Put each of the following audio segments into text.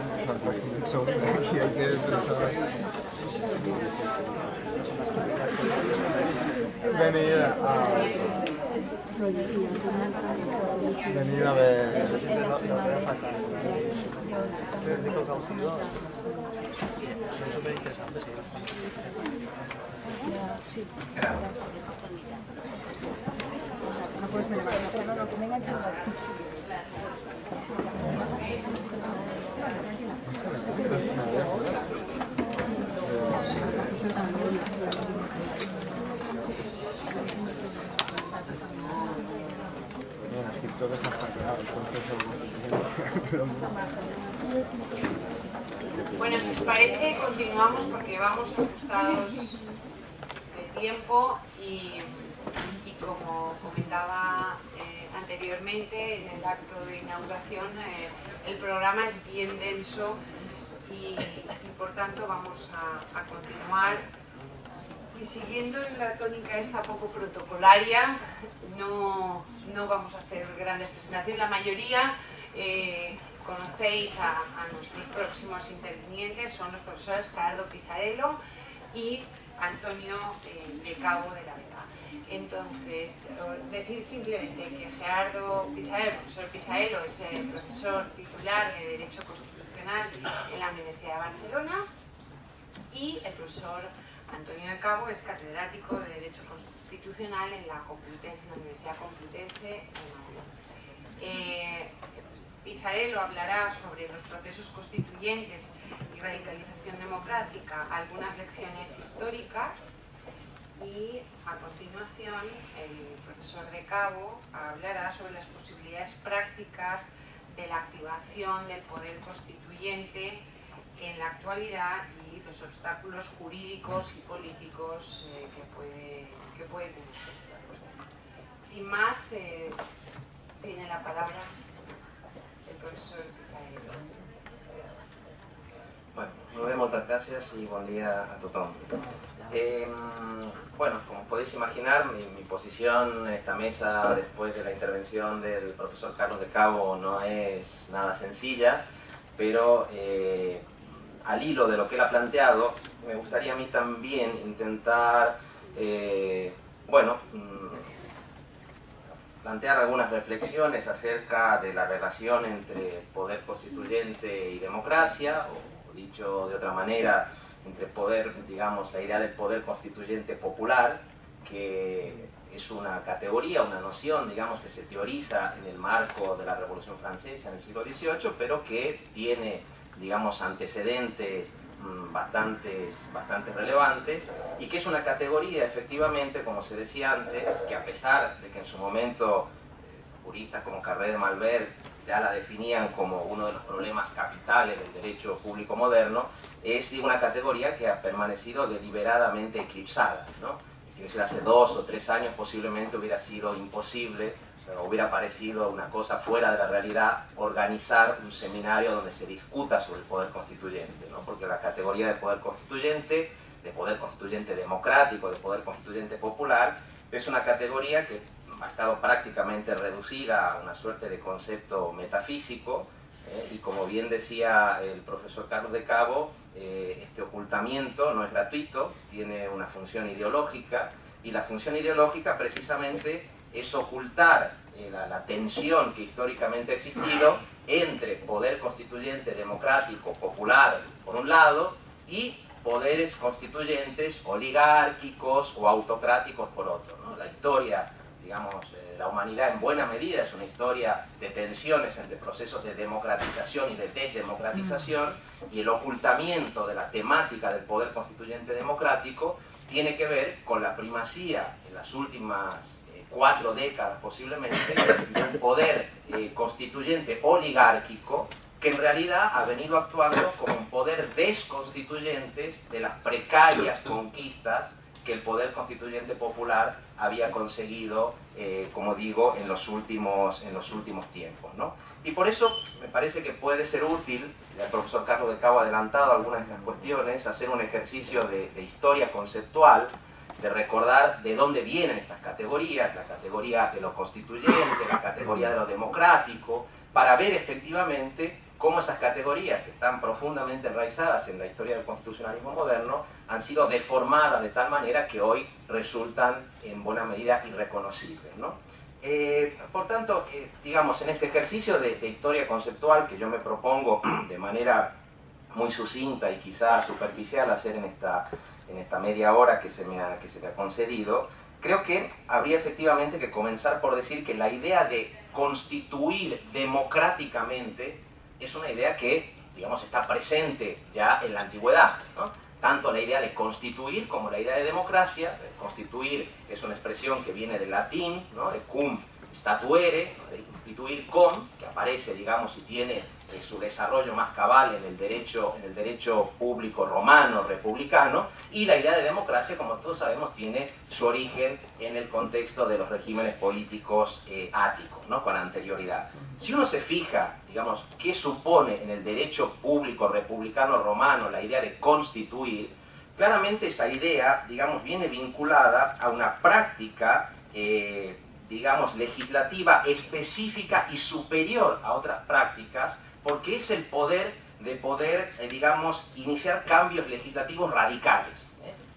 Un segundo, aquí hay que pensar. Venid a ver. Rico Caucido son súper interesantes y bastante. Sí. No puedes mirar, no, que me engancha un Egipto que se ha hackeado, Bueno, si os parece, continuamos porque vamos ajustados de tiempo y como comentaba anteriormente en el acto de inauguración, el programa es bien denso y por tanto vamos a continuar. Y siguiendo en la tónica esta poco protocolaria, no vamos a hacer grandes presentaciones. La mayoría conocéis a nuestros próximos intervinientes, son los profesores Gerardo Pisarello y Antonio de Cabo de la Vega. Entonces, decir simplemente que Gerardo Pisarello, el profesor Pisarello, es profesor titular de Derecho Constitucional en la Universidad de Barcelona y el profesor Antonio de Cabo es catedrático de Derecho Constitucional en la Universidad Complutense de Madrid. Pisarello hablará sobre los procesos constituyentes y radicalización democrática, algunas lecciones históricas, y a continuación el profesor de Cabo hablará sobre las posibilidades prácticas de la activación del poder constituyente en la actualidad y los obstáculos jurídicos y políticos que puede tener. Sin más, tiene la palabra el profesor Pisarello. Bueno, moltes gràcies i bon dia a tothom. Bueno, como podéis imaginar, mi posición en esta mesa después de la intervención del profesor Carlos de Cabo no es nada sencilla, pero al hilo de lo que él ha planteado, me gustaría a mí también intentar, plantear algunas reflexiones acerca de la relación entre poder constituyente y democracia, o dicho de otra manera, entre poder, digamos, la idea del poder constituyente popular, que es una categoría, una noción, digamos, que se teoriza en el marco de la Revolución Francesa en el siglo XVIII, pero que tiene, digamos, antecedentes bastante relevantes, y que es una categoría, efectivamente, como se decía antes, que a pesar de que en su momento juristas como Carré de Malver ya la definían como uno de los problemas capitales del derecho público moderno, es una categoría que ha permanecido deliberadamente eclipsada, ¿no? Que hace 2 o 3 años posiblemente hubiera sido imposible, hubiera parecido una cosa fuera de la realidad, organizar un seminario donde se discuta sobre el poder constituyente, ¿no? Porque la categoría de poder constituyente democrático, de poder constituyente popular, es una categoría que ha estado prácticamente reducida a una suerte de concepto metafísico, y como bien decía el profesor Carlos de Cabo, este ocultamiento no es gratuito, tiene una función ideológica, y la función ideológica precisamente es ocultar la tensión que históricamente ha existido entre poder constituyente democrático, popular, por un lado, y poderes constituyentes oligárquicos o autocráticos por otro, ¿no? La historia, digamos, la humanidad en buena medida es una historia de tensiones entre procesos de democratización y de desdemocratización, y el ocultamiento de la temática del poder constituyente democrático tiene que ver con la primacía en las últimas 4 décadas posiblemente de un poder constituyente oligárquico que en realidad ha venido actuando como un poder desconstituyente de las precarias conquistas que el poder constituyente popular había conseguido, como digo, en los últimos tiempos, ¿no? Y por eso me parece que puede ser útil, el profesor Carlos de Cabo ha adelantado algunas de estas cuestiones, hacer un ejercicio de historia conceptual, de recordar de dónde vienen estas categorías, la categoría de lo constituyente, la categoría de lo democrático, para ver efectivamente cómo esas categorías que están profundamente enraizadas en la historia del constitucionalismo moderno han sido deformadas de tal manera que hoy resultan en buena medida irreconocibles, ¿no? Por tanto, digamos, en este ejercicio de historia conceptual que yo me propongo de manera muy sucinta y quizá superficial hacer en esta media hora que se me ha concedido, creo que habría efectivamente que comenzar por decir que la idea de constituir democráticamente es una idea que, digamos, está presente ya en la antigüedad, ¿no? Tanto la idea de constituir como la idea de democracia. Constituir es una expresión que viene del latín, ¿no? De cum statuere, ¿no? De instituir com, que aparece, digamos, y tiene su desarrollo más cabal en el derecho público romano, republicano, y la idea de democracia, como todos sabemos, tiene su origen en el contexto de los regímenes políticos áticos, ¿no? Con anterioridad. Si uno se fija, digamos, qué supone en el derecho público republicano romano la idea de constituir, claramente esa idea, digamos, viene vinculada a una práctica digamos, legislativa específica y superior a otras prácticas, porque es el poder de poder, digamos, iniciar cambios legislativos radicales.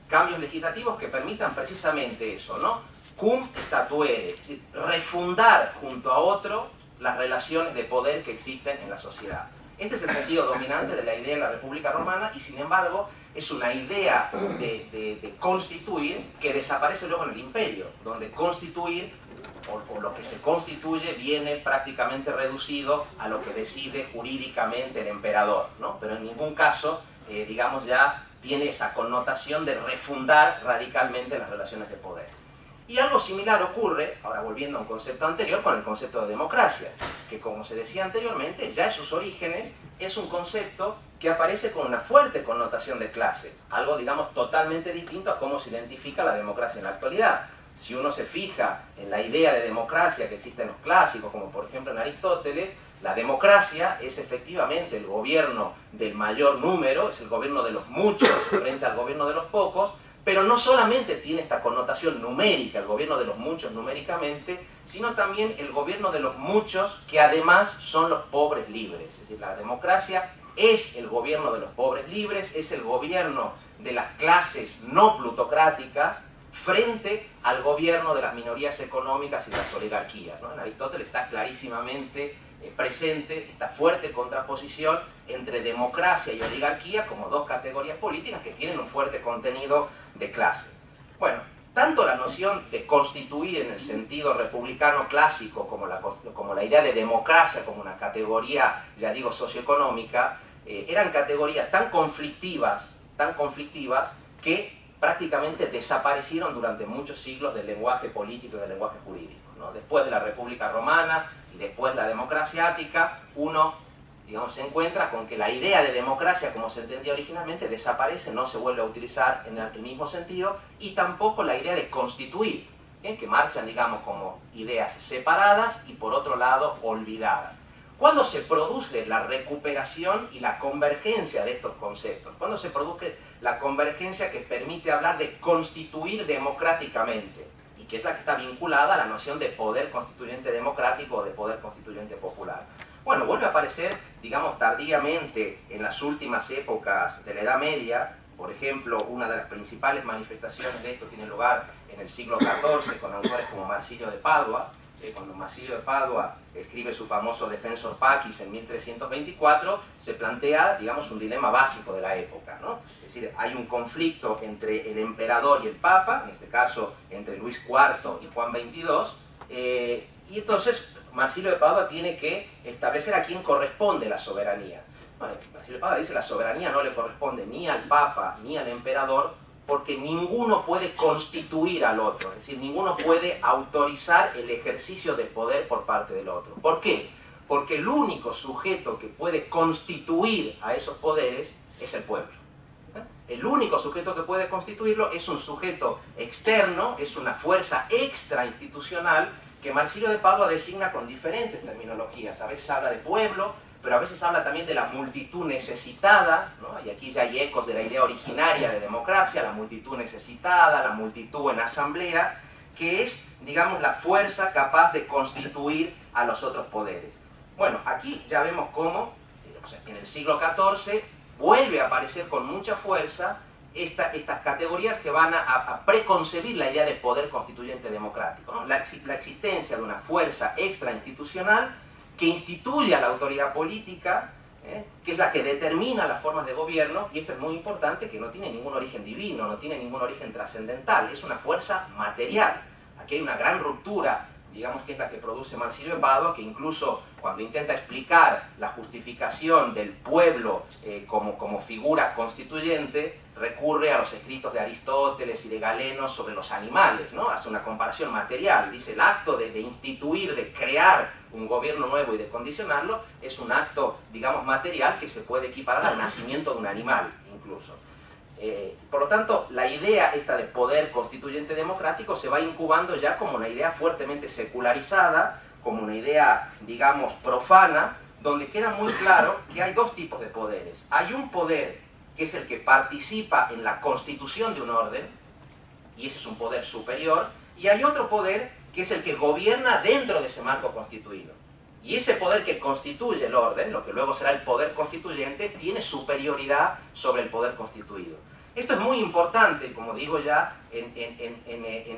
Cambios legislativos que permitan precisamente eso, ¿no? Cum statuere, es decir, refundar junto a otro las relaciones de poder que existen en la sociedad. Este es el sentido dominante de la idea de la República Romana y, sin embargo, es una idea de constituir que desaparece luego en el Imperio, donde constituir, o lo que se constituye, viene prácticamente reducido a lo que decide jurídicamente el emperador, ¿no? Pero en ningún caso, digamos, ya tiene esa connotación de refundar radicalmente las relaciones de poder. Y algo similar ocurre, ahora volviendo a un concepto anterior, con el concepto de democracia, que, como se decía anteriormente, ya en sus orígenes es un concepto que aparece con una fuerte connotación de clase, algo, digamos, totalmente distinto a cómo se identifica la democracia en la actualidad. Si uno se fija en la idea de democracia que existe en los clásicos, como por ejemplo en Aristóteles, la democracia es efectivamente el gobierno del mayor número, es el gobierno de los muchos frente al gobierno de los pocos, pero no solamente tiene esta connotación numérica, el gobierno de los muchos numéricamente, sino también el gobierno de los muchos que además son los pobres libres. Es decir, la democracia es el gobierno de los pobres libres, es el gobierno de las clases no plutocráticas frente al gobierno de las minorías económicas y las oligarquías, ¿no? En Aristóteles está clarísimamente presente esta fuerte contraposición entre democracia y oligarquía como dos categorías políticas que tienen un fuerte contenido de clase. Bueno, tanto la noción de constituir en el sentido republicano clásico como la idea de democracia como una categoría, ya digo, socioeconómica, eran categorías tan conflictivas que prácticamente desaparecieron durante muchos siglos del lenguaje político y del lenguaje jurídico, ¿no? Después de la República Romana y después de la democracia ática, uno, digamos, se encuentra con que la idea de democracia como se entendía originalmente desaparece, no se vuelve a utilizar en el mismo sentido, y tampoco la idea de constituir, que marchan, digamos, como ideas separadas y por otro lado olvidadas. ¿Cuándo se produce la recuperación y la convergencia de estos conceptos? ¿Cuándo se produce la convergencia que permite hablar de constituir democráticamente? Y que es la que está vinculada a la noción de poder constituyente democrático o de poder constituyente popular. Bueno, vuelve a aparecer, digamos, tardíamente en las últimas épocas de la Edad Media. Por ejemplo, una de las principales manifestaciones de esto tiene lugar en el siglo XIV con autores como Marsilio de Padua. Cuando Marsilio de Padua escribe su famoso Defensor Pacis en 1324, se plantea, digamos, un dilema básico de la época, ¿no? Es decir, hay un conflicto entre el emperador y el papa, en este caso entre Luis IV y Juan XXII, y entonces Marsilio de Padua tiene que establecer a quién corresponde la soberanía. Bueno, Marsilio de Padua dice que la soberanía no le corresponde ni al papa ni al emperador, porque ninguno puede constituir al otro, es decir, ninguno puede autorizar el ejercicio del poder por parte del otro. ¿Por qué? Porque el único sujeto que puede constituir a esos poderes es el pueblo. El único sujeto que puede constituirlo es un sujeto externo, es una fuerza extrainstitucional que Marsilio de Padua designa con diferentes terminologías. A veces habla de pueblo, pero a veces habla también de la multitud necesitada, ¿no? Y aquí ya hay ecos de la idea originaria de democracia, la multitud necesitada, la multitud en asamblea, que es, digamos, la fuerza capaz de constituir a los otros poderes. Bueno, aquí ya vemos cómo O sea, en el siglo XIV vuelve a aparecer con mucha fuerza estas categorías que van a preconcebir la idea de poder constituyente democrático, ¿no? La existencia de una fuerza extrainstitucional que instituye a la autoridad política, que es la que determina las formas de gobierno, y esto es muy importante, que no tiene ningún origen divino, no tiene ningún origen trascendental, es una fuerza material. Aquí hay una gran ruptura, digamos, que es la que produce Marsilio de Padua, que incluso cuando intenta explicar la justificación del pueblo como figura constituyente, recurre a los escritos de Aristóteles y de Galeno sobre los animales, ¿no? Hace una comparación material, dice el acto de instituir, de crear un gobierno nuevo y de condicionarlo, es un acto, digamos, material que se puede equiparar al nacimiento de un animal, incluso. Por lo tanto, la idea esta de poder constituyente democrático se va incubando ya como una idea fuertemente secularizada, como una idea, digamos, profana, donde queda muy claro que hay dos tipos de poderes. Hay un poder que es el que participa en la constitución de un orden, y ese es un poder superior, y hay otro poder que es el que gobierna dentro de ese marco constituido. Y ese poder que constituye el orden, lo que luego será el poder constituyente, tiene superioridad sobre el poder constituido. Esto es muy importante, como digo ya, en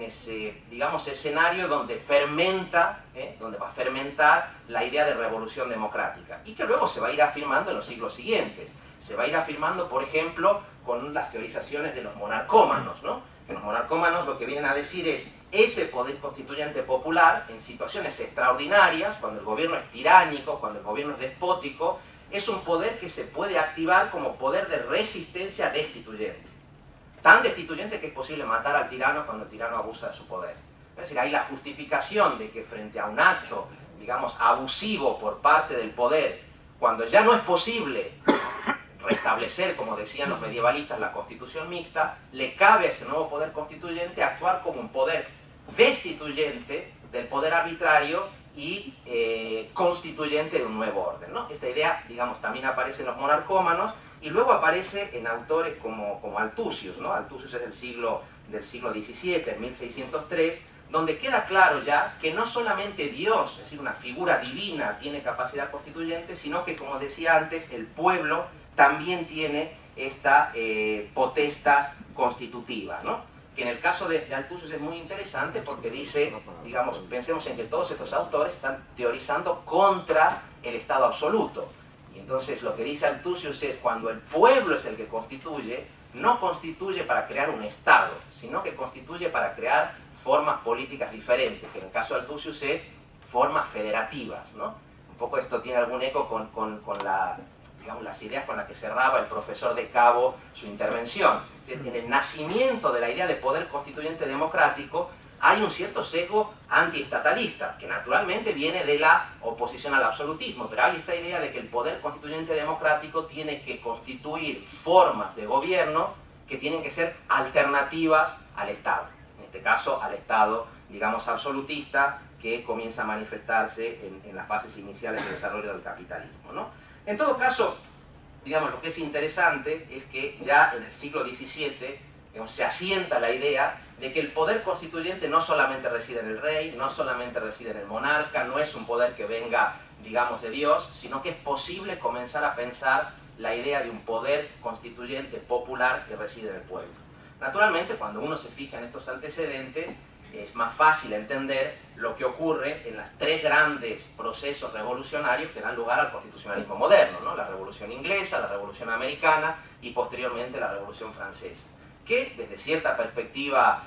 ese, digamos, escenario donde donde va a fermentar la idea de revolución democrática, y que luego se va a ir afirmando en los siglos siguientes. Se va a ir afirmando, por ejemplo, con las teorizaciones de los monarcómanos, ¿no? Que los monarcómanos lo que vienen a decir es ese poder constituyente popular en situaciones extraordinarias, cuando el gobierno es tiránico, cuando el gobierno es despótico, es un poder que se puede activar como poder de resistencia destituyente. Tan destituyente que es posible matar al tirano cuando el tirano abusa de su poder. Es decir, hay la justificación de que frente a un acto, digamos, abusivo por parte del poder, cuando ya no es posible restablecer, como decían los medievalistas, la constitución mixta, le cabe a ese nuevo poder constituyente actuar como un poder destituyente del poder arbitrario y constituyente de un nuevo orden, ¿no? Esta idea, digamos, también aparece en los monarcómanos y luego aparece en autores como Althusius, ¿no? Althusius es del siglo XVII, en 1603, donde queda claro ya que no solamente Dios, es decir, una figura divina, tiene capacidad constituyente, sino que, como decía antes, el pueblo también tiene esta potestas constitutiva, ¿no? Que en el caso de Althusius es muy interesante porque dice, digamos, pensemos en que todos estos autores están teorizando contra el Estado absoluto. Y entonces lo que dice Althusius es, cuando el pueblo es el que constituye, no constituye para crear un Estado, sino que constituye para crear formas políticas diferentes, que en el caso de Althusius es formas federativas, ¿no? Un poco esto tiene algún eco con las ideas con las que cerraba el profesor de Cabo su intervención. En el nacimiento de la idea de poder constituyente democrático hay un cierto sesgo antiestatalista, que naturalmente viene de la oposición al absolutismo, pero hay esta idea de que el poder constituyente democrático tiene que constituir formas de gobierno que tienen que ser alternativas al Estado. En este caso, al Estado, digamos, absolutista, que comienza a manifestarse en las fases iniciales del desarrollo del capitalismo, ¿no? En todo caso, digamos, lo que es interesante es que ya en el siglo XVII, digamos, se asienta la idea de que el poder constituyente no solamente reside en el rey, no solamente reside en el monarca, no es un poder que venga, digamos, de Dios, sino que es posible comenzar a pensar la idea de un poder constituyente popular que reside en el pueblo. Naturalmente, cuando uno se fija en estos antecedentes, es más fácil entender lo que ocurre en los tres grandes procesos revolucionarios que dan lugar al constitucionalismo moderno, ¿no? La Revolución Inglesa, la Revolución Americana y posteriormente la Revolución Francesa, que desde cierta perspectiva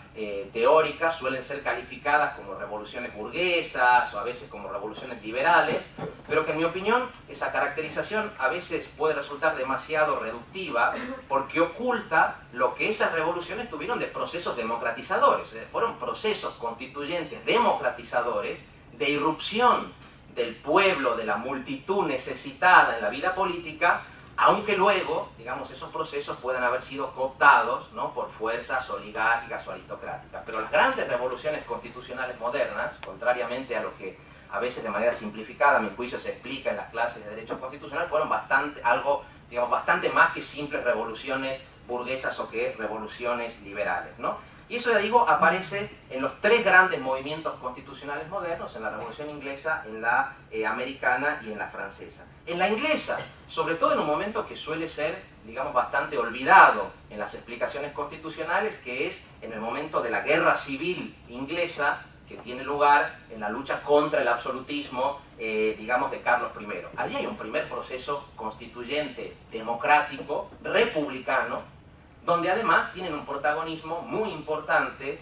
teórica suelen ser calificadas como revoluciones burguesas o a veces como revoluciones liberales, pero que en mi opinión esa caracterización a veces puede resultar demasiado reductiva porque oculta lo que esas revoluciones tuvieron de procesos democratizadores. Fueron procesos constituyentes democratizadores de irrupción del pueblo, de la multitud necesitada en la vida política, aunque luego, digamos, esos procesos puedan haber sido cooptados, ¿no?, por fuerzas oligárquicas o aristocráticas. Pero las grandes revoluciones constitucionales modernas, contrariamente a lo que a veces de manera simplificada, a mi juicio, se explica en las clases de Derecho Constitucional, fueron bastante más que simples revoluciones burguesas o que revoluciones liberales, ¿no? Y eso, ya digo, aparece en los tres grandes movimientos constitucionales modernos, en la Revolución Inglesa, en la americana y en la francesa. En la inglesa, sobre todo en un momento que suele ser, digamos, bastante olvidado en las explicaciones constitucionales, que es en el momento de la guerra civil inglesa, que tiene lugar en la lucha contra el absolutismo, digamos, de Carlos I. Allí hay un primer proceso constituyente democrático, republicano, donde además tienen un protagonismo muy importante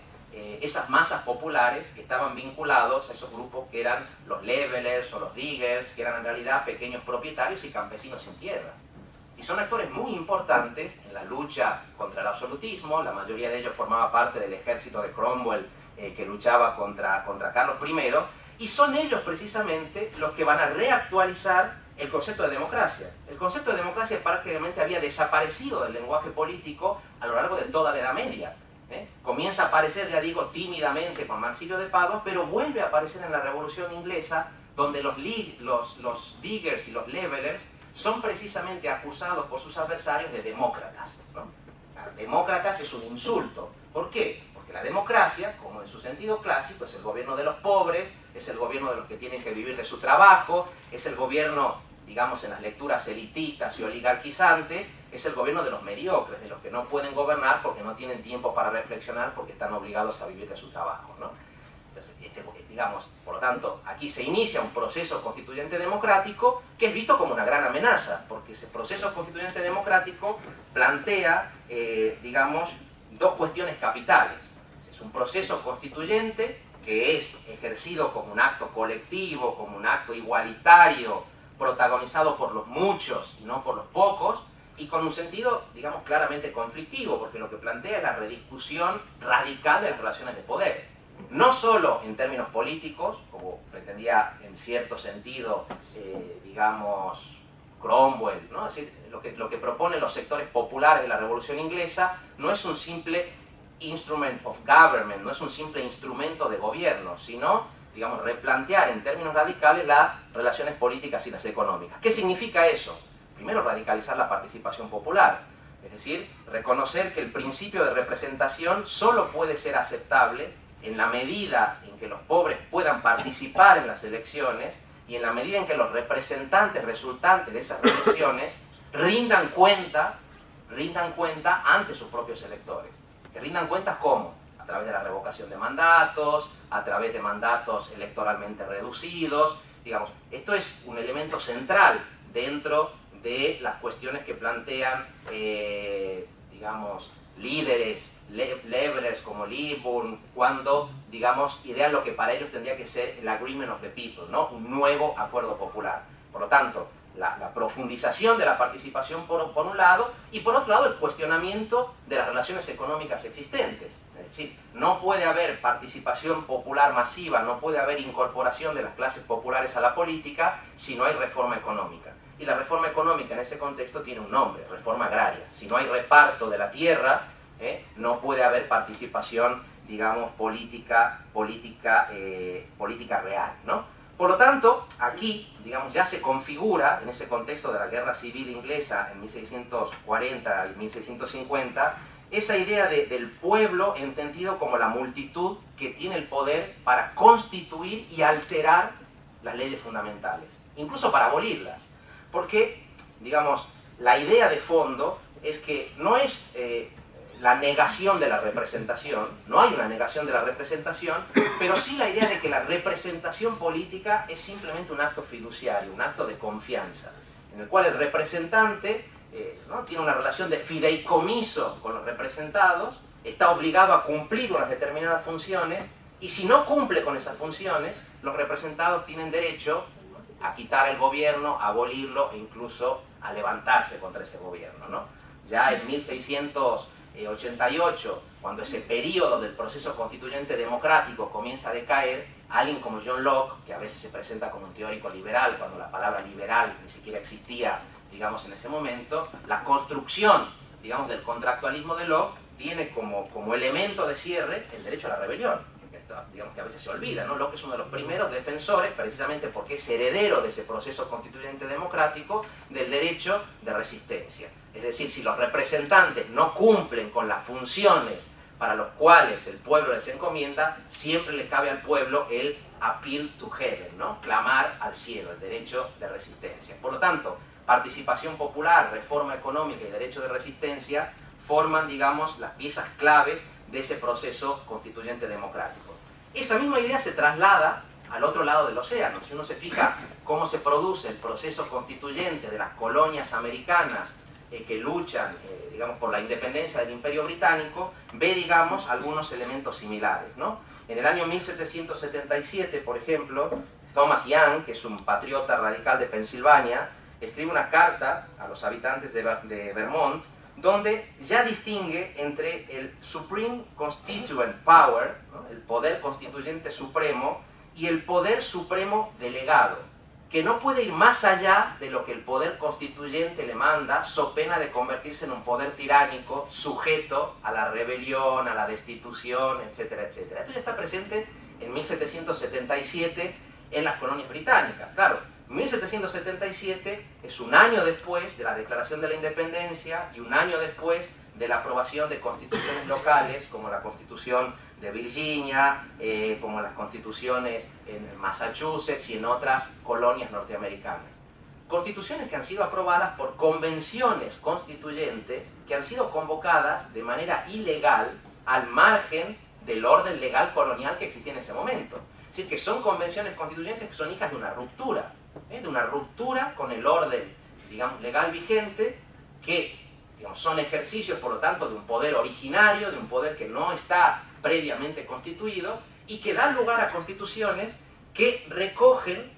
esas masas populares que estaban vinculados a esos grupos que eran los levelers o los diggers, que eran en realidad pequeños propietarios y campesinos sin tierra. Y son actores muy importantes en la lucha contra el absolutismo. La mayoría de ellos formaba parte del ejército de Cromwell, que luchaba contra Carlos I, y son ellos precisamente los que van a reactualizar el concepto de democracia. El concepto de democracia prácticamente había desaparecido del lenguaje político a lo largo de toda la Edad Media. Comienza a aparecer, ya digo, tímidamente con Marsilio de Padua, pero vuelve a aparecer en la Revolución Inglesa, donde los diggers y los levelers son precisamente acusados por sus adversarios de demócratas, ¿no? Demócratas es un insulto. ¿Por qué? Porque la democracia, como en su sentido clásico, es el gobierno de los pobres, es el gobierno de los que tienen que vivir de su trabajo, es el gobierno, digamos, en las lecturas elitistas y oligarquizantes, es el gobierno de los mediocres, de los que no pueden gobernar porque no tienen tiempo para reflexionar, porque están obligados a vivir de su trabajo, ¿no? Entonces, digamos, por lo tanto, aquí se inicia un proceso constituyente democrático que es visto como una gran amenaza, porque ese proceso constituyente democrático plantea, digamos, dos cuestiones capitales. Es un proceso constituyente que es ejercido como un acto colectivo, como un acto igualitario, protagonizado por los muchos y no por los pocos, y con un sentido, digamos, claramente conflictivo, porque lo que plantea es la rediscusión radical de las relaciones de poder. No solo en términos políticos, como pretendía en cierto sentido, digamos, Cromwell, ¿no? Es decir, lo que proponen los sectores populares de la Revolución Inglesa no es un simple instrument of government, no es un simple instrumento de gobierno, sino, digamos, replantear en términos radicales las relaciones políticas y las económicas. ¿Qué significa eso? Primero, radicalizar la participación popular, es decir, reconocer que el principio de representación solo puede ser aceptable en la medida en que los pobres puedan participar en las elecciones y en la medida en que los representantes resultantes de esas elecciones rindan cuenta ante sus propios electores. Que rindan cuentas ¿cómo? A través de la revocación de mandatos, a través de mandatos electoralmente reducidos. Digamos, esto es un elemento central dentro de las cuestiones que plantean, digamos, líderes, levelers como Liburn, cuando, digamos, idean lo que para ellos tendría que ser el agreement of the people, ¿no? Un nuevo acuerdo popular. Por lo tanto, la profundización de la participación por un lado, y por otro lado el cuestionamiento de las relaciones económicas existentes. Es decir, no puede haber participación popular masiva, no puede haber incorporación de las clases populares a la política si no hay reforma económica. Y la reforma económica en ese contexto tiene un nombre, reforma agraria. Si no hay reparto de la tierra, no puede haber participación, digamos, política real, ¿no? Por lo tanto, aquí, digamos, ya se configura, en ese contexto de la Guerra Civil Inglesa en 1640 y 1650, esa idea del pueblo entendido como la multitud que tiene el poder para constituir y alterar las leyes fundamentales, incluso para abolirlas. Porque, digamos, la idea de fondo es que no es la negación de la representación, no hay una negación de la representación, pero sí la idea de que la representación política es simplemente un acto fiduciario, un acto de confianza, en el cual el representante ¿no? tiene una relación de fideicomiso con los representados, está obligado a cumplir unas determinadas funciones, y si no cumple con esas funciones, los representados tienen derecho a quitar el gobierno, a abolirlo e incluso a levantarse contra ese gobierno, ¿no? Ya en 1688, cuando ese periodo del proceso constituyente democrático comienza a decaer, alguien como John Locke, que a veces se presenta como un teórico liberal, cuando la palabra liberal ni siquiera existía, digamos, en ese momento, la construcción, digamos, del contractualismo de Locke tiene como elemento de cierre el derecho a la rebelión. Digamos que a veces se olvida, ¿no? Locke es uno de los primeros defensores, precisamente porque es heredero de ese proceso constituyente democrático, del derecho de resistencia. Es decir, si los representantes no cumplen con las funciones para los cuales el pueblo les encomienda, siempre le cabe al pueblo el appeal to heaven, ¿no? Clamar al cielo, el derecho de resistencia. Por lo tanto, participación popular, reforma económica y derecho de resistencia forman, digamos, las piezas claves de ese proceso constituyente democrático. Esa misma idea se traslada al otro lado del océano. Si uno se fija cómo se produce el proceso constituyente de las colonias americanas que luchan, digamos, por la independencia del Imperio Británico, ve, digamos, algunos elementos similares, ¿no? En el año 1777, por ejemplo, Thomas Young, que es un patriota radical de Pensilvania, escribe una carta a los habitantes de Vermont, donde ya distingue entre el Supreme Constituent Power, ¿no? El poder constituyente supremo, y el poder supremo delegado, que no puede ir más allá de lo que el poder constituyente le manda, so pena de convertirse en un poder tiránico, sujeto a la rebelión, a la destitución, etcétera, etcétera. Esto ya está presente en 1777 en las colonias británicas. Claro, 1777 es un año después de la Declaración de la Independencia y un año después de la aprobación de constituciones locales, como la Constitución de Virginia, como las constituciones en Massachusetts y en otras colonias norteamericanas. Constituciones que han sido aprobadas por convenciones constituyentes que han sido convocadas de manera ilegal al margen del orden legal colonial que existía en ese momento. Es decir, que son convenciones constituyentes que son hijas de una ruptura con el orden, digamos, legal vigente, que, digamos, son ejercicios, por lo tanto, de un poder originario, de un poder que no está previamente constituido, y que dan lugar a constituciones que recogen,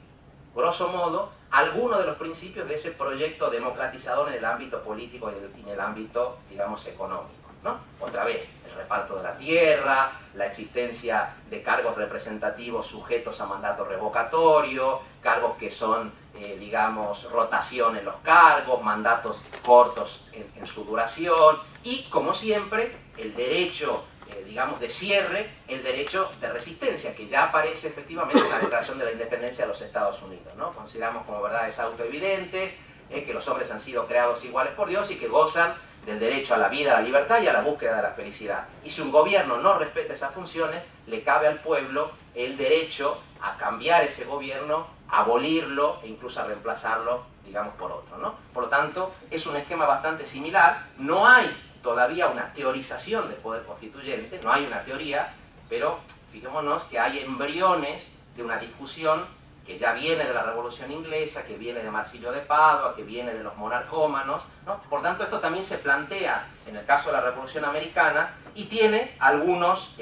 grosso modo, algunos de los principios de ese proyecto democratizador en el ámbito político y en el ámbito, digamos, económico, ¿no? Otra vez, el reparto de la tierra, la existencia de cargos representativos sujetos a mandato revocatorio, cargos que son, digamos, rotación en los cargos, mandatos cortos en su duración, y, como siempre, el derecho, digamos, de cierre, el derecho de resistencia, que ya aparece efectivamente en la Declaración de la Independencia de los Estados Unidos, ¿no? Consideramos como verdades autoevidentes que los hombres han sido creados iguales por Dios y que gozan del derecho a la vida, a la libertad y a la búsqueda de la felicidad. Y si un gobierno no respeta esas funciones, le cabe al pueblo el derecho a cambiar ese gobierno, a abolirlo e incluso a reemplazarlo, digamos, por otro, ¿no? Por lo tanto, es un esquema bastante similar. No hay todavía una teorización del poder constituyente, no hay una teoría, pero fijémonos que hay embriones de una discusión que ya viene de la Revolución Inglesa, que viene de Marsilio de Padua, que viene de los monarcómanos, ¿no? Por tanto, esto también se plantea en el caso de la Revolución Americana y tiene algunos,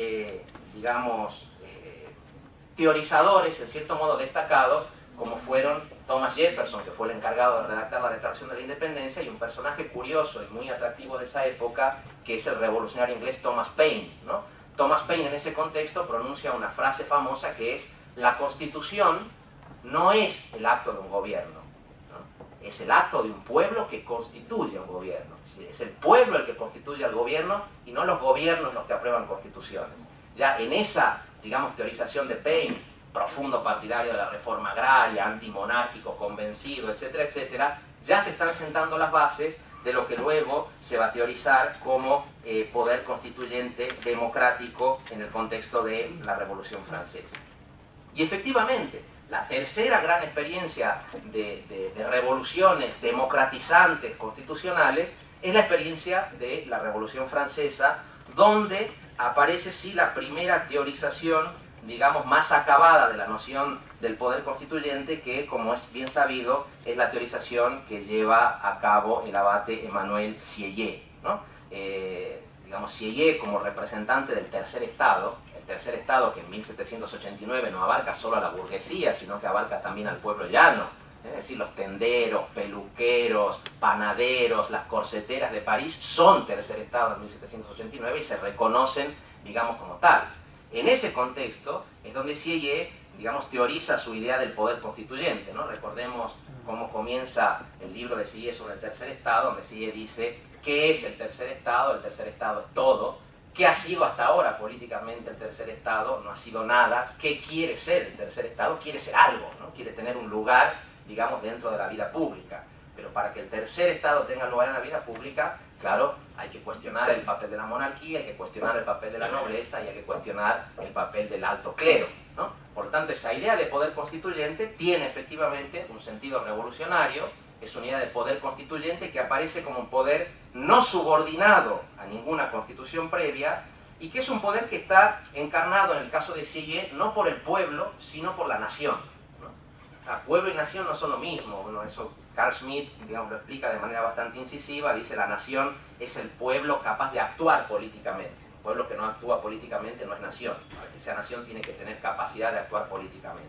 digamos, teorizadores, en cierto modo destacados, como fueron Thomas Jefferson, que fue el encargado de redactar la Declaración de la Independencia, y un personaje curioso y muy atractivo de esa época, que es el revolucionario inglés Thomas Paine, ¿no? Thomas Paine en ese contexto pronuncia una frase famosa que es: la Constitución no es el acto de un gobierno, ¿no? Es el acto de un pueblo que constituye un gobierno. Es el pueblo el que constituye al gobierno y no los gobiernos los que aprueban constituciones. Ya en esa, digamos, teorización de Paine, profundo partidario de la reforma agraria, antimonárquico, convencido, etcétera, etcétera, ya se están sentando las bases de lo que luego se va a teorizar como poder constituyente democrático en el contexto de la Revolución Francesa. Y efectivamente, la tercera gran experiencia de revoluciones democratizantes constitucionales es la experiencia de la Revolución Francesa, donde aparece sí la primera teorización, digamos, más acabada de la noción del poder constituyente, que, como es bien sabido, es la teorización que lleva a cabo el abate Emmanuel Sieyès, ¿no? Digamos, Sieyès como representante del tercer Estado, el tercer Estado que en 1789 no abarca solo a la burguesía, sino que abarca también al pueblo llano, es decir, los tenderos, peluqueros, panaderos, las corseteras de París son tercer Estado en 1789 y se reconocen, digamos, como tal. En ese contexto es donde Sieyès, digamos, teoriza su idea del poder constituyente, ¿no? Recordemos cómo comienza el libro de Sieyès sobre el tercer Estado, donde Sieyès dice: ¿qué es el tercer Estado? El tercer Estado es todo. ¿Qué ha sido hasta ahora políticamente el tercer Estado? No ha sido nada. ¿Qué quiere ser el tercer Estado? Quiere ser algo, ¿no? Quiere tener un lugar, digamos, dentro de la vida pública. Pero para que el tercer estado tenga lugar en la vida pública, claro, hay que cuestionar el papel de la monarquía, hay que cuestionar el papel de la nobleza y hay que cuestionar el papel del alto clero, ¿no? Por lo tanto, esa idea de poder constituyente tiene efectivamente un sentido revolucionario, es una idea de poder constituyente que aparece como un poder no subordinado a ninguna constitución previa y que es un poder que está encarnado en el caso de Sieyès no por el pueblo, sino por la nación, ¿no? Pueblo y nación no son lo mismo, bueno, eso Carl Schmitt, digamos, lo explica de manera bastante incisiva, dice la nación es el pueblo capaz de actuar políticamente. Un pueblo que no actúa políticamente no es nación. Para que sea nación tiene que tener capacidad de actuar políticamente.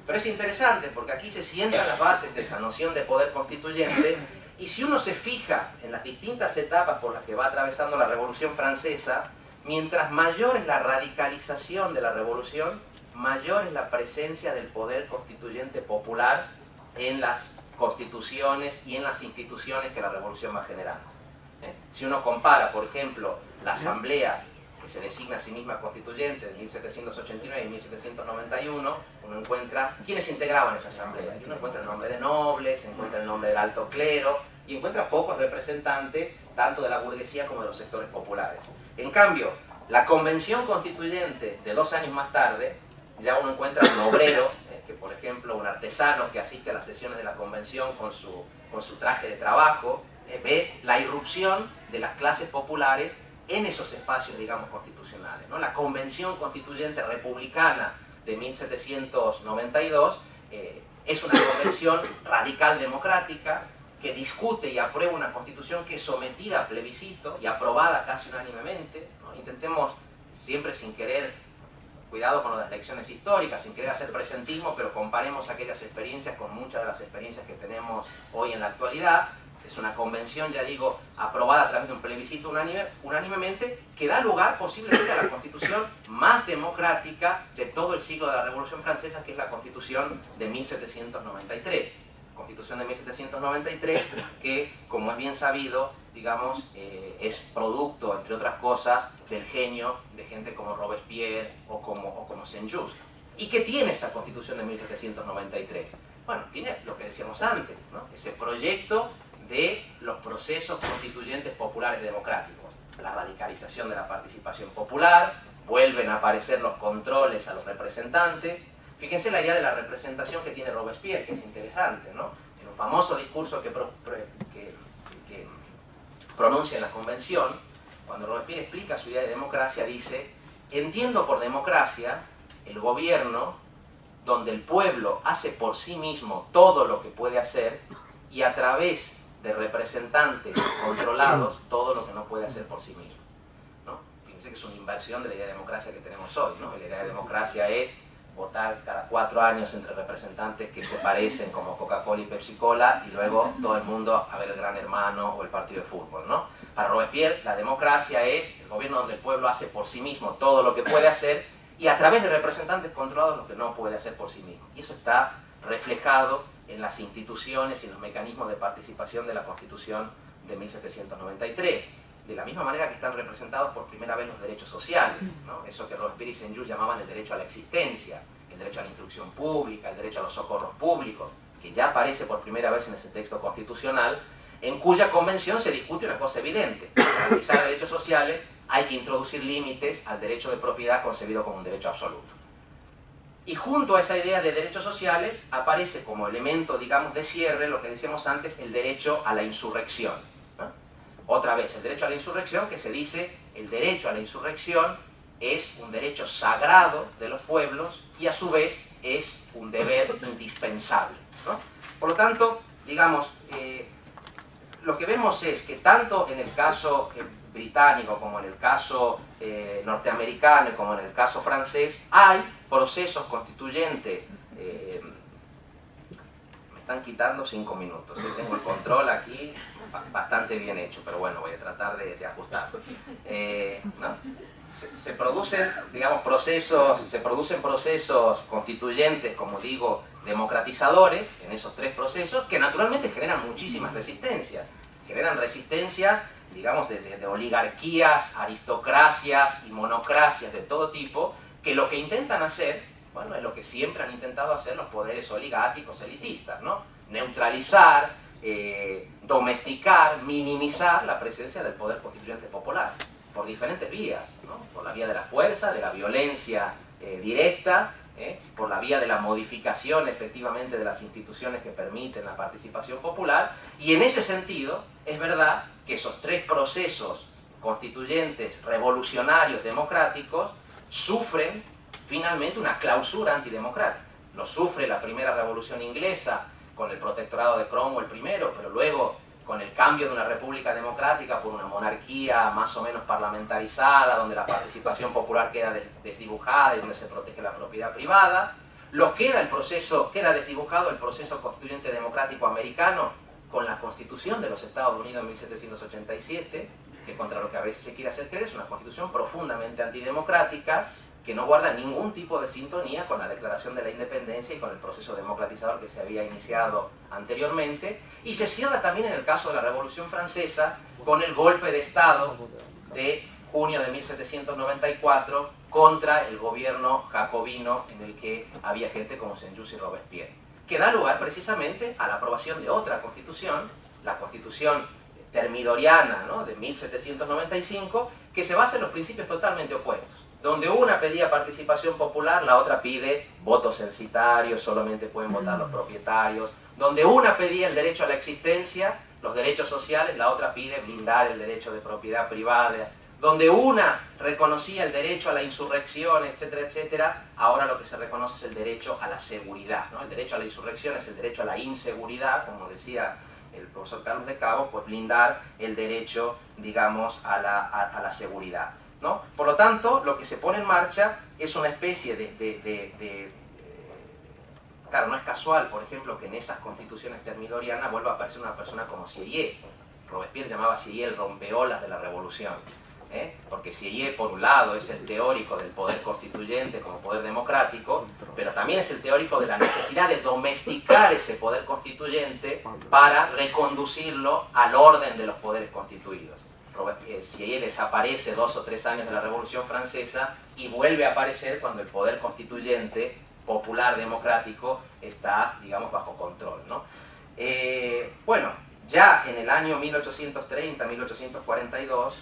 Pero es interesante porque aquí se sientan las bases de esa noción de poder constituyente y si uno se fija en las distintas etapas por las que va atravesando la Revolución Francesa, mientras mayor es la radicalización de la revolución, mayor es la presencia del poder constituyente popular en las constituciones y en las instituciones que la revolución va generando. Si uno compara, por ejemplo, la asamblea que se designa a sí misma constituyente de 1789 y 1791, uno encuentra quiénes integraban esa asamblea. Y uno encuentra el nombre de nobles, encuentra el nombre del alto clero y encuentra pocos representantes tanto de la burguesía como de los sectores populares. En cambio, la convención constituyente de 2 años más tarde, ya uno encuentra un obrero, que por ejemplo un artesano que asiste a las sesiones de la convención con su traje de trabajo, ve la irrupción de las clases populares en esos espacios, digamos, constitucionales, ¿no? La convención constituyente republicana de 1792 es una convención radical democrática que discute y aprueba una constitución que es sometida a plebiscito y aprobada casi unánimemente, ¿no? Intentemos siempre sin querer, cuidado con las lecciones históricas, sin querer hacer presentismo, pero comparemos aquellas experiencias con muchas de las experiencias que tenemos hoy en la actualidad. Es una convención, ya digo, aprobada a través de un plebiscito unánimemente, que da lugar posiblemente a la constitución más democrática de todo el siglo de la Revolución Francesa, que es la Constitución de 1793. Constitución de 1793, que, como es bien sabido, digamos, es producto, entre otras cosas, del genio de gente como Robespierre o como Saint-Just. ¿Y qué tiene esa Constitución de 1793? Bueno, tiene lo que decíamos antes, ¿no? Ese proyecto de los procesos constituyentes populares democráticos, la radicalización de la participación popular, vuelven a aparecer los controles a los representantes. Fíjense la idea de la representación que tiene Robespierre, que es interesante, ¿no? En un famoso discurso que pronuncia en la convención, cuando Robespierre explica su idea de democracia, dice: entiendo por democracia el gobierno donde el pueblo hace por sí mismo todo lo que puede hacer y a través de representantes controlados todo lo que no puede hacer por sí mismo, ¿no? Fíjense que es una inversión de la idea de democracia que tenemos hoy, ¿no? La idea de democracia es votar cada 4 años entre representantes que se parecen como Coca-Cola y Pepsi-Cola y luego todo el mundo a ver el Gran Hermano o el partido de fútbol, ¿no? Para Robespierre la democracia es el gobierno donde el pueblo hace por sí mismo todo lo que puede hacer y a través de representantes controlados lo que no puede hacer por sí mismo. Y eso está reflejado en las instituciones y en los mecanismos de participación de la Constitución de 1793. De la misma manera que están representados por primera vez los derechos sociales, ¿no? Eso que Robespierre y Saint-Just llamaban el derecho a la existencia, el derecho a la instrucción pública, el derecho a los socorros públicos, que ya aparece por primera vez en ese texto constitucional, en cuya convención se discute una cosa evidente: para garantizar derechos sociales hay que introducir límites al derecho de propiedad concebido como un derecho absoluto. Y junto a esa idea de derechos sociales aparece como elemento, digamos, de cierre, lo que decíamos antes, el derecho a la insurrección, ¿no? Otra vez, el derecho a la insurrección, que se dice, el derecho a la insurrección es un derecho sagrado de los pueblos y a su vez es un deber indispensable, ¿no? Por lo tanto, digamos, lo que vemos es que tanto en el caso británico como en el caso norteamericano y como en el caso francés hay procesos constituyentes. Me están quitando 5 minutos, tengo el control aquí bastante bien hecho, pero bueno, voy a tratar de ajustar. ¿No? Se producen, digamos, procesos constituyentes, como digo, democratizadores en esos 3 procesos, que naturalmente generan muchísimas resistencias. Generan resistencias, digamos, de oligarquías, aristocracias y monocracias de todo tipo, que lo que intentan hacer, bueno, es lo que siempre han intentado hacer los poderes oligárquicos elitistas, ¿no? Neutralizar, domesticar, minimizar la presencia del poder constituyente popular, por diferentes vías, ¿no? Por la vía de la fuerza, de la violencia directa, por la vía de la modificación efectivamente de las instituciones que permiten la participación popular, y en ese sentido es verdad que esos tres procesos constituyentes revolucionarios democráticos sufren finalmente una clausura antidemocrática. Lo sufre la primera revolución inglesa con el protectorado de Cromwell primero, pero luego con el cambio de una república democrática por una monarquía más o menos parlamentarizada, donde la participación popular queda desdibujada y donde se protege la propiedad privada. Queda desdibujado el proceso constituyente democrático americano con la Constitución de los Estados Unidos en 1787, que contra lo que a veces se quiere hacer creer es una constitución profundamente antidemocrática, que no guarda ningún tipo de sintonía con la Declaración de la Independencia y con el proceso democratizador que se había iniciado anteriormente, y se cierra también en el caso de la Revolución Francesa con el golpe de Estado de junio de 1794 contra el gobierno jacobino en el que había gente como Saint-Just y Robespierre, que da lugar precisamente a la aprobación de otra constitución, la Constitución termidoriana, ¿no?, de 1795, que se basa en los principios totalmente opuestos. Donde una pedía participación popular, la otra pide votos censitarios, solamente pueden votar los propietarios. Donde una pedía el derecho a la existencia, los derechos sociales, la otra pide blindar el derecho de propiedad privada. Donde una reconocía el derecho a la insurrección, etcétera, etcétera, ahora lo que se reconoce es el derecho a la seguridad, ¿no? El derecho a la insurrección es el derecho a la inseguridad, como decía el profesor Carlos de Cabo, pues blindar el derecho, digamos, a la seguridad, ¿no? Por lo tanto, lo que se pone en marcha es una especie claro, no es casual, por ejemplo, que en esas constituciones termidorianas vuelva a aparecer una persona como Sieyès. Robespierre llamaba a Sieyès el rompeolas de la revolución, porque Sieyès, por un lado, es el teórico del poder constituyente como poder democrático, pero también es el teórico de la necesidad de domesticar ese poder constituyente para reconducirlo al orden de los poderes constituidos. Sieyès desaparece 2 o 3 años de la Revolución Francesa y vuelve a aparecer cuando el poder constituyente popular democrático está, digamos, bajo control, ¿no? Bueno, ya en el año 1830-1842,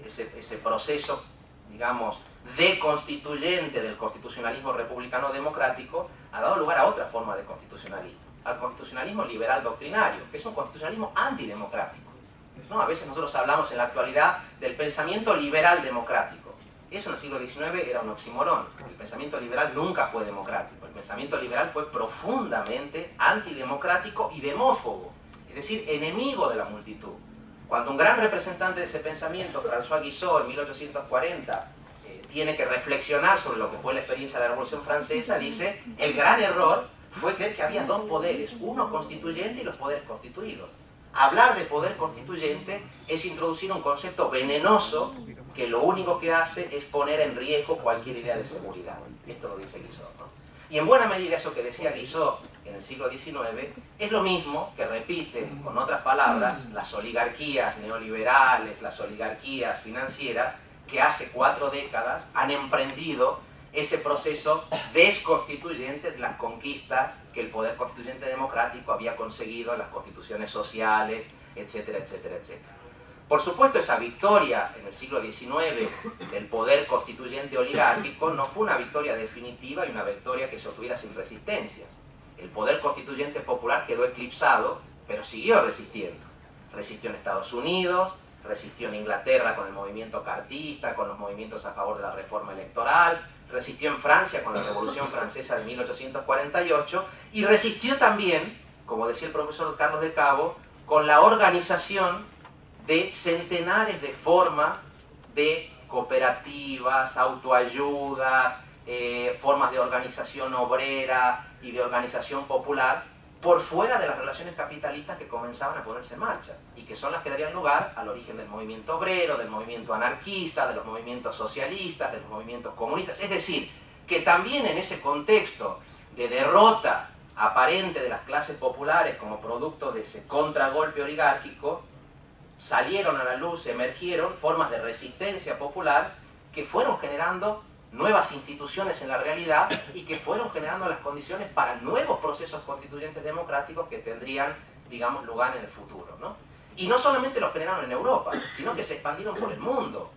ese proceso, digamos, deconstituyente del constitucionalismo republicano democrático ha dado lugar a otra forma de constitucionalismo, al constitucionalismo liberal doctrinario, que es un constitucionalismo antidemocrático, ¿no? A veces nosotros hablamos en la actualidad del pensamiento liberal democrático. Eso en el siglo XIX era un oxímoron. El pensamiento liberal nunca fue democrático. El pensamiento liberal fue profundamente antidemocrático y demófobo, es decir, enemigo de la multitud. Cuando un gran representante de ese pensamiento, François Guizot, en 1840, tiene que reflexionar sobre lo que fue la experiencia de la Revolución Francesa, dice: el gran error fue creer que había dos poderes, uno constituyente y los poderes constituidos. Hablar de poder constituyente es introducir un concepto venenoso que lo único que hace es poner en riesgo cualquier idea de seguridad. Esto lo dice Guizot, ¿no? Y en buena medida eso que decía Guizot en el siglo XIX es lo mismo que repiten, con otras palabras, las oligarquías neoliberales, las oligarquías financieras, que hace 4 décadas han emprendido ese proceso desconstituyente de las conquistas que el poder constituyente democrático había conseguido en las constituciones sociales, etcétera, etcétera, etcétera. Por supuesto, esa victoria en el siglo XIX del poder constituyente oligárquico no fue una victoria definitiva y una victoria que se obtuviera sin resistencias. El poder constituyente popular quedó eclipsado, pero siguió resistiendo. Resistió en Estados Unidos, resistió en Inglaterra con el movimiento cartista, con los movimientos a favor de la reforma electoral, resistió en Francia con la Revolución Francesa de 1848 y resistió también, como decía el profesor Carlos de Cabo, con la organización de centenares de formas de cooperativas, autoayudas, formas de organización obrera y de organización popular por fuera de las relaciones capitalistas que comenzaban a ponerse en marcha y que son las que darían lugar al origen del movimiento obrero, del movimiento anarquista, de los movimientos socialistas, de los movimientos comunistas. Es decir, que también en ese contexto de derrota aparente de las clases populares como producto de ese contragolpe oligárquico, salieron a la luz, emergieron formas de resistencia popular que fueron generando nuevas instituciones en la realidad y que fueron generando las condiciones para nuevos procesos constituyentes democráticos que tendrían digamos, lugar en el futuro, ¿no? Y no solamente los generaron en Europa, sino que se expandieron por el mundo,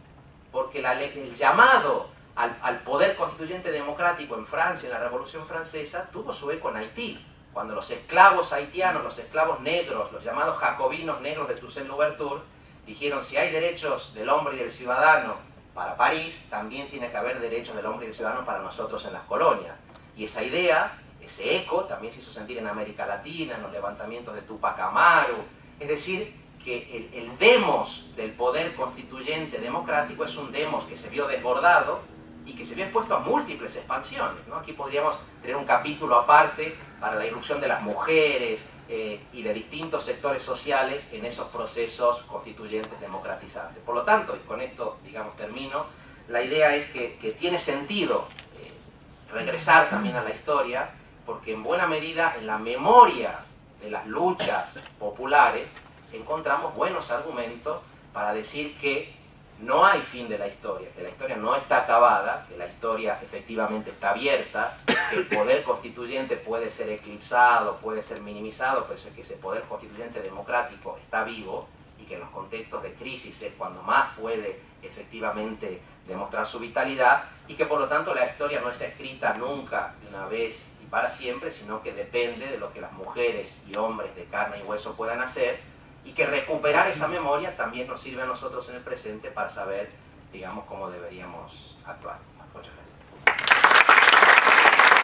porque el llamado al poder constituyente democrático en Francia, en la Revolución Francesa, tuvo su eco en Haití, cuando los esclavos haitianos, los esclavos negros, los llamados jacobinos negros de Toussaint Louverture, dijeron: si hay derechos del hombre y del ciudadano para París, también tiene que haber derechos del hombre y del ciudadano para nosotros en las colonias. Y esa idea, ese eco, también se hizo sentir en América Latina, en los levantamientos de Tupac Amaru. Es decir, que el demos del poder constituyente democrático es un demos que se vio desbordado y que se vio expuesto a múltiples expansiones, ¿no? Aquí podríamos tener un capítulo aparte para la irrupción de las mujeres y de distintos sectores sociales en esos procesos constituyentes democratizantes. Por lo tanto, y con esto, digamos, termino, la idea es que tiene sentido regresar también a la historia, porque en buena medida en la memoria de las luchas populares encontramos buenos argumentos para decir que no hay fin de la historia, que la historia no está acabada, que la historia efectivamente está abierta, que el poder constituyente puede ser eclipsado, puede ser minimizado, pero que ese poder constituyente democrático está vivo y que en los contextos de crisis es cuando más puede efectivamente demostrar su vitalidad, y que por lo tanto la historia no está escrita nunca de una vez y para siempre, sino que depende de lo que las mujeres y hombres de carne y hueso puedan hacer, y que recuperar esa memoria también nos sirve a nosotros en el presente para saber, digamos, cómo deberíamos actuar. Muchas gracias.